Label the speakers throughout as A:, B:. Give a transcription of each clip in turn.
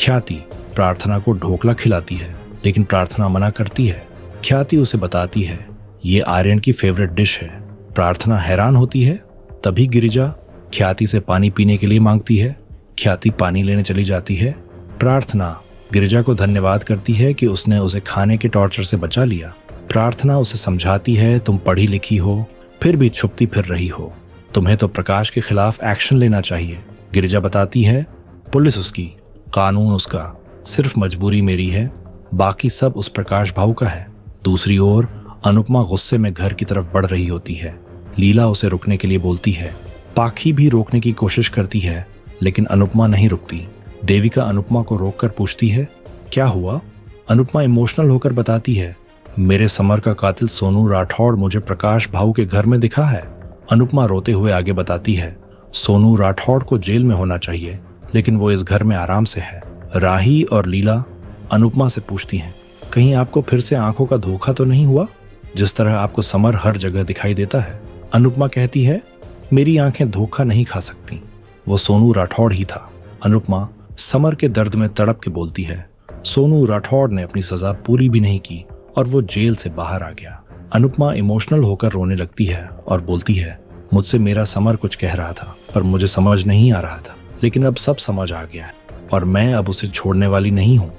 A: ख्याति प्रार्थना को ढोकला खिलाती है, लेकिन प्रार्थना मना करती है। ख्याति उसे बताती है ये आर्यन की फेवरेट डिश है। प्रार्थना हैरान होती है। तभी गिरिजा ख्याति से पानी पीने के लिए मांगती है। ख्याति पानी लेने चली जाती है। प्रार्थना गिरिजा को धन्यवाद करती है कि उसने उसे खाने के टॉर्चर से बचा लिया। प्रार्थना उसे समझाती है तुम पढ़ी लिखी हो, फिर भी छुपती फिर रही हो, तुम्हें तो प्रकाश के खिलाफ एक्शन लेना चाहिए। गिरिजा बताती है पुलिस उसकी, कानून उसका, सिर्फ मजबूरी मेरी है, बाकी सब उस प्रकाश भाऊ का है। दूसरी ओर अनुपमा गुस्से में घर की तरफ बढ़ रही होती है। लीला उसे रुकने के लिए बोलती है। पाखी भी रोकने की कोशिश करती है, लेकिन अनुपमा नहीं रुकती। देविका अनुपमा को रोककर पूछती है क्या हुआ। अनुपमा इमोशनल होकर बताती है मेरे समर का कातिल सोनू राठौड़ मुझे प्रकाश भाऊ के घर में दिखा है। अनुपमा रोते हुए आगे बताती है सोनू राठौड़ को जेल में होना चाहिए, लेकिन वो इस घर में आराम से है। राही और लीला अनुपमा से पूछती हैं कहीं आपको फिर से आंखों का धोखा तो नहीं हुआ, जिस तरह आपको समर हर जगह दिखाई देता है। अनुपमा कहती है मेरी आंखें धोखा नहीं खा सकती, वो सोनू राठौड़ ही था। अनुपमा समर के दर्द में तड़प के बोलती है सोनू राठौड़ ने अपनी सजा पूरी भी नहीं की और वो जेल से बाहर आ गया। अनुपमा इमोशनल होकर रोने लगती है और बोलती है मुझसे मेरा समर कुछ कह रहा था पर मुझे समझ नहीं आ रहा था, लेकिन अब सब समझ आ गया है और मैं अब उसे छोड़ने वाली नहीं हूँ।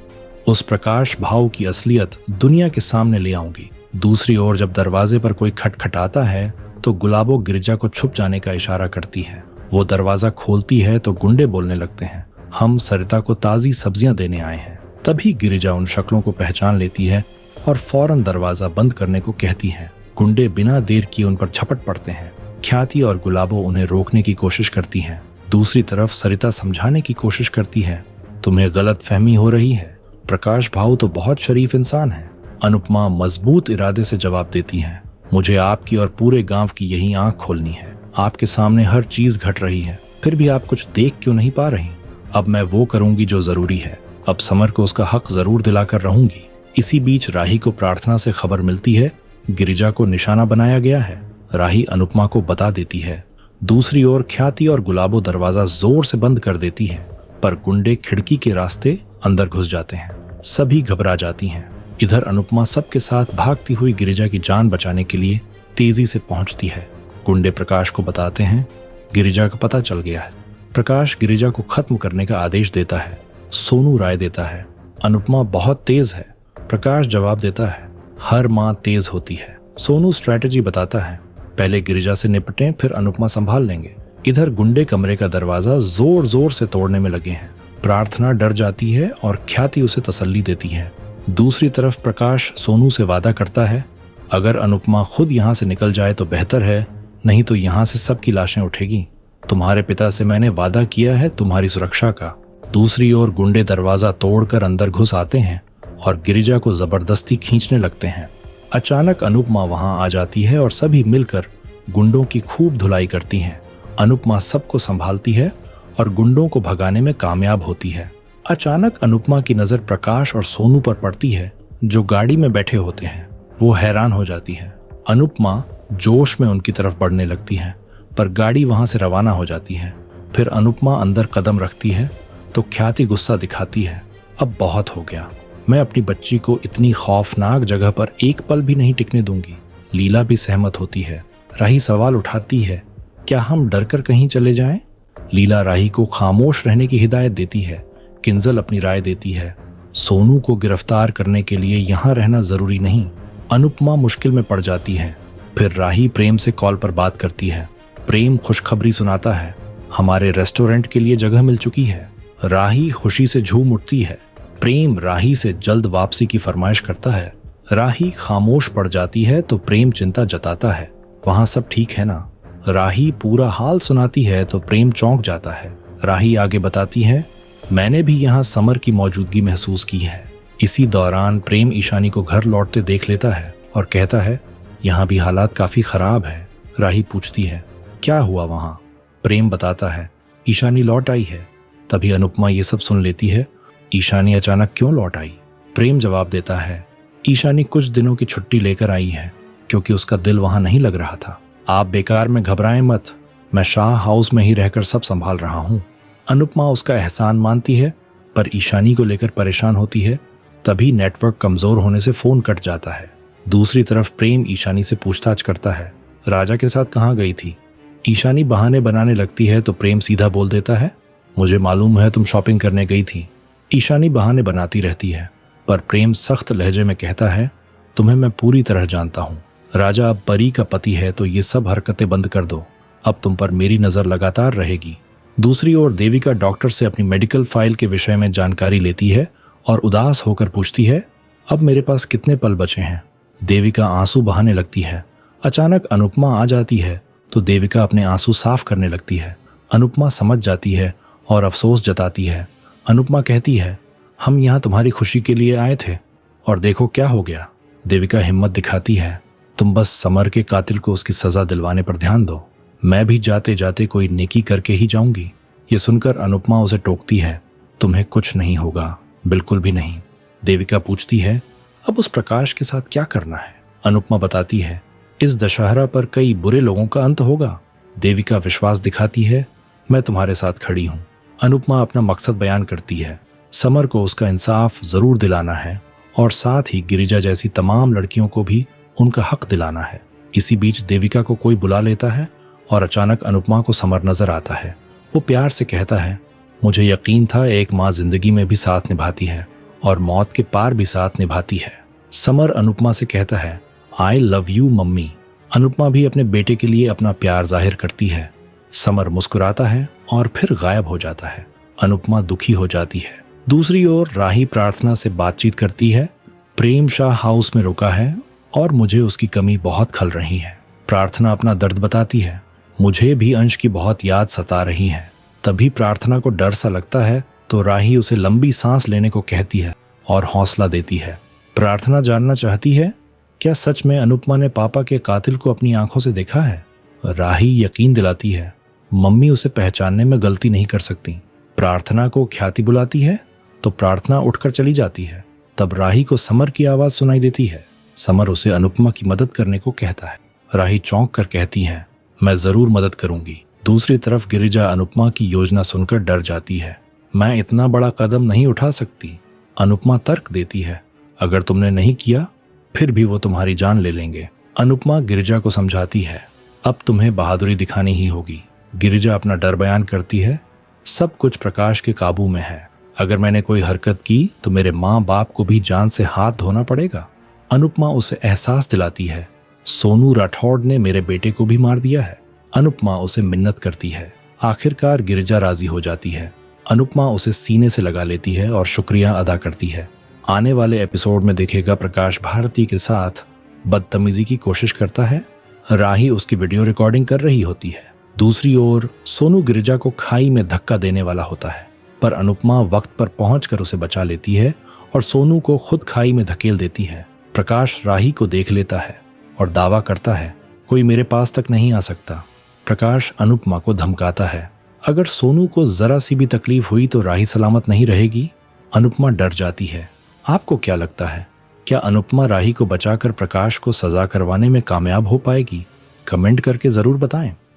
A: उस प्रकाश भाव की असलियत दुनिया के सामने ले आऊंगी। दूसरी ओर जब दरवाजे पर कोई खटखटाता है तो गुलाबो गिरिजा को छुप जाने का इशारा करती है। वो दरवाजा खोलती है तो गुंडे बोलने लगते हैं हम सरिता को ताजी सब्जियां देने आए हैं। तभी गिरिजा उन शक्लों को पहचान लेती है और फौरन दरवाजा बंद करने को कहती है। गुंडे बिना देर किए उन पर झपट पड़ते हैं। ख्याति और गुलाबो उन्हें रोकने की कोशिश करती हैं। दूसरी तरफ सरिता समझाने की कोशिश करती है तुम्हें गलत फहमी हो रही है, प्रकाश भाऊ तो बहुत शरीफ इंसान है। अनुपमा मजबूत इरादे से जवाब देती है मुझे आपकी और पूरे गांव की यही आंख खोलनी है। आपके सामने हर चीज घट रही है, फिर भी आप कुछ देख क्यों नहीं पा रही। अब मैं वो करूंगी जो जरूरी है। अब समर को उसका हक जरूर दिलाकर रहूंगी। इसी बीच राही को प्रार्थना से खबर मिलती है गिरिजा को निशाना बनाया गया है। राही अनुपमा को बता देती है। दूसरी ओर ख्याति और गुलाबो दरवाजा जोर से बंद कर देती है, पर गुंडे खिड़की के रास्ते अंदर घुस जाते हैं। सभी घबरा जाती हैं। इधर अनुपमा सबके साथ भागती हुई गिरिजा की जान बचाने के लिए तेजी से पहुंचती है। गुंडे प्रकाश को बताते हैं गिरिजा का पता चल गया है। प्रकाश गिरिजा को खत्म करने का आदेश देता है। सोनू राय देता है अनुपमा बहुत तेज है। प्रकाश जवाब देता है हर माँ तेज होती है। सोनू स्ट्रैटेजी बताता है पहले गिरिजा से निपटें, फिर अनुपमा संभाल लेंगे। इधर गुंडे कमरे का दरवाजा जोर जोर से तोड़ने में लगे हैं। प्रार्थना डर जाती है और ख्याति उसे तसल्ली देती है। दूसरी तरफ प्रकाश सोनू से वादा करता है अगर अनुपमा खुद यहाँ से निकल जाए तो बेहतर है, नहीं तो यहाँ से सबकी लाशें उठेगी। तुम्हारे पिता से मैंने वादा किया है तुम्हारी सुरक्षा का। दूसरी ओर गुंडे दरवाजा तोड़कर अंदर घुस आते हैं और गिरिजा को जबरदस्ती खींचने लगते हैं। अचानक अनुपमा वहां आ जाती है और सभी मिलकर गुंडों की खूब धुलाई करती हैं। अनुपमा सबको संभालती है और गुंडों को भगाने में कामयाब होती है। अचानक अनुपमा की नजर प्रकाश और सोनू पर पड़ती है जो गाड़ी में बैठे होते हैं। वो हैरान हो जाती है। अनुपमा जोश में उनकी तरफ बढ़ने लगती है, पर गाड़ी वहां से रवाना हो जाती है। फिर अनुपमा अंदर कदम रखती है तो ख्याति गुस्सा दिखाती है अब बहुत हो गया, मैं अपनी बच्ची को इतनी खौफनाक जगह पर एक पल भी नहीं टिकने दूंगी। लीला भी सहमत होती है। राही सवाल उठाती है क्या हम डरकर कहीं चले जाएं? लीला राही को खामोश रहने की हिदायत देती है। किंजल अपनी राय देती है सोनू को गिरफ्तार करने के लिए यहाँ रहना जरूरी नहीं। अनुपमा मुश्किल में पड़ जाती है। फिर राही प्रेम से कॉल पर बात करती है। प्रेम खुशखबरी सुनाता है हमारे रेस्टोरेंट के लिए जगह मिल चुकी है। राही खुशी से झूम उठती है। प्रेम राही से जल्द वापसी की फरमाइश करता है। राही खामोश पड़ जाती है तो प्रेम चिंता जताता है वहां सब ठीक है ना। राही पूरा हाल सुनाती है तो प्रेम चौंक जाता है। राही आगे बताती है मैंने भी यहाँ समर की मौजूदगी महसूस की है। इसी दौरान प्रेम ईशानी को घर लौटते देख लेता है और कहता है यहाँ भी हालात काफी खराब है। राही पूछती है क्या हुआ वहां? प्रेम बताता है ईशानी लौट आई है। तभी अनुपमा ये सब सुन लेती है ईशानी अचानक क्यों लौट आई? प्रेम जवाब देता है ईशानी कुछ दिनों की छुट्टी लेकर आई है क्योंकि उसका दिल वहां नहीं लग रहा था। आप बेकार में घबराएं मत, मैं शाह हाउस में ही रहकर सब संभाल रहा हूं। अनुपमा उसका एहसान मानती है पर ईशानी को लेकर परेशान होती है। तभी नेटवर्क कमजोर होने से फोन कट जाता है। दूसरी तरफ प्रेम ईशानी से पूछताछ करता है, राजा के साथ कहाँ गई थी? ईशानी बहाने बनाने लगती है तो प्रेम सीधा बोल देता है, मुझे मालूम है तुम शॉपिंग करने गई थी। ईशानी बहाने बनाती रहती है, पर प्रेम सख्त लहजे में कहता है, तुम्हें मैं पूरी तरह जानता हूँ। राजा अब परी का पति है तो ये सब हरकतें बंद कर दो। अब तुम पर मेरी नजर लगातार रहेगी। दूसरी ओर देविका डॉक्टर से अपनी मेडिकल फाइल के विषय में जानकारी लेती है और उदास होकर पूछती है, अब मेरे पास कितने पल बचे हैं? देविका आंसू बहाने लगती है। अचानक अनुपमा आ जाती है तो देविका अपने आंसू साफ करने लगती है। अनुपमा समझ जाती है और अफसोस जताती है। अनुपमा कहती है, हम यहाँ तुम्हारी खुशी के लिए आए थे और देखो क्या हो गया। देविका हिम्मत दिखाती है, तुम बस समर के कातिल को उसकी सजा दिलवाने पर ध्यान दो। मैं भी जाते जाते कोई नेकी करके ही जाऊंगी। ये सुनकर अनुपमा उसे टोकती है, तुम्हें कुछ नहीं होगा, बिल्कुल भी नहीं। देविका पूछती है, अब उस प्रकाश के साथ क्या करना है? अनुपमा बताती है, इस दशहरा पर कई बुरे लोगों का अंत होगा। देविका विश्वास दिखाती है, मैं तुम्हारे साथ खड़ी हूं। अनुपमा अपना मकसद बयान करती है, समर को उसका इंसाफ जरूर दिलाना है और साथ ही गिरिजा जैसी तमाम लड़कियों को भी उनका हक दिलाना है। इसी बीच देविका को कोई बुला लेता है और अचानक अनुपमा को समर नजर आता है। वो प्यार से कहता है, मुझे यकीन था एक माँ जिंदगी में भी साथ निभाती है और मौत के पार भी साथ निभाती है। समर अनुपमा से कहता है, I love you mummy. Anupama भी अपने बेटे के लिए अपना प्यार जाहिर करती है। समर मुस्कुराता है और फिर गायब हो जाता है। अनुपमा दुखी हो जाती है। दूसरी ओर राही प्रार्थना से बातचीत करती है। प्रेम शाह हाउस में रुका है और मुझे उसकी कमी बहुत खल रही है। प्रार्थना अपना दर्द बताती है, मुझे भी अंश की बहुत याद सता रही है। तभी प्रार्थना को डर सा लगता है तो राही उसे लंबी सांस लेने को कहती है और हौसला देती है। प्रार्थना जानना चाहती है, क्या सच में अनुपमा ने पापा के कातिल को अपनी आंखों से देखा है? राही यकीन दिलाती है, मम्मी उसे पहचानने में गलती नहीं कर सकती। प्रार्थना को ख्याति बुलाती है तो प्रार्थना उठकर चली जाती है। तब राही को समर की आवाज सुनाई देती है। समर उसे अनुपमा की मदद करने को कहता है। राही चौंक कर कहती है, मैं जरूर मदद करूंगी। दूसरी तरफ गिरिजा अनुपमा की योजना सुनकर डर जाती है। मैं इतना बड़ा कदम नहीं उठा सकती। अनुपमा तर्क देती है, अगर तुमने नहीं किया फिर भी वो तुम्हारी जान ले लेंगे। अनुपमा गिरिजा को समझाती है, अब तुम्हें बहादुरी दिखानी ही होगी। गिरिजा अपना डर बयान करती है, सब कुछ प्रकाश के काबू में है। अगर मैंने कोई हरकत की तो मेरे माँ बाप को भी जान से हाथ धोना पड़ेगा। अनुपमा उसे एहसास दिलाती है, सोनू राठौड़ ने मेरे बेटे को भी मार दिया है। अनुपमा उसे मिन्नत करती है। आखिरकार गिरिजा राजी हो जाती है। अनुपमा उसे सीने से लगा लेती है और शुक्रिया अदा करती है। आने वाले एपिसोड में देखेगा प्रकाश भारती के साथ बदतमीजी की कोशिश करता है। राही उसकी वीडियो रिकॉर्डिंग कर रही होती है। दूसरी ओर सोनू गिरिजा को खाई में धक्का देने वाला होता है, पर अनुपमा वक्त पर पहुंचकर उसे बचा लेती है और सोनू को खुद खाई में धकेल देती है। प्रकाश राही को देख लेता है और दावा करता है, कोई मेरे पास तक नहीं आ सकता। प्रकाश अनुपमा को धमकाता है, अगर सोनू को जरा सी भी तकलीफ हुई तो राही सलामत नहीं रहेगी। अनुपमा डर जाती है। आपको क्या लगता है, क्या अनुपमा राही को बचाकर प्रकाश को सजा करवाने में कामयाब हो पाएगी? कमेंट करके जरूर बताएं।